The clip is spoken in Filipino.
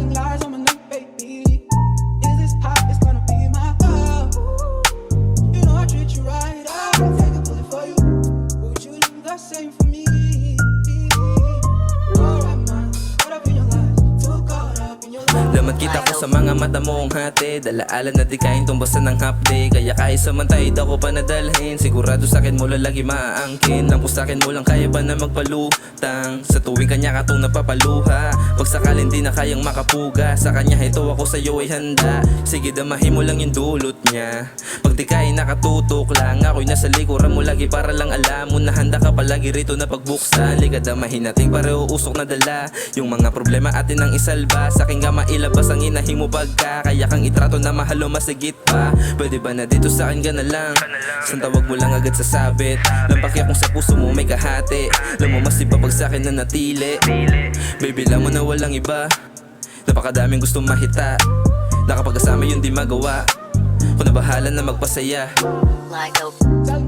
telling lies on my neck, baby. Is this hot? It's gonna be my love. You know I treat you right. I'll take a bullet for you. Would you do the same for me? Alright, man. Caught up in your lies. Too caught up in your lies. Lamat kita ko sa mga mata mong hati. Dalaala na di kain tumbasan ng half day. Kaya kahit samantay ako pa nadalhin. Sigurado sa'kin mo lalagi maaangkin. Ang pusakin mo lang kaya ba na magpalutang. Sa tuwing kanya katong napapaluha. Pag sakalin di na kayang makapuga. Sa kanya ito ako sa'yo ay handa. Sige damahin mo lang yung dulot niya. Pag di kain nakatutok lang. Ako'y nasa likuran mo lagi para lang alam mo na handa ka palagi rito na pagbuksan. Liga damahin natin pareho usok na dala. Yung mga problema atin ang isalba. Sa'king nga mailabas ang inahin mo pagka. Kaya kang itrato na mahal o masigit pa. Pwede ba na dito sa'kin ka na lang? San tawag mo lang agad sa sabit. Lampakya kung sa puso mo may kahati. Lumamas iba pag sa'kin na natili. Baby lang mo na walang iba. Napakadaming gustong mahita. Nakapag-asama yun di magawa. Kung nabahala na magpasaya. Like a Tell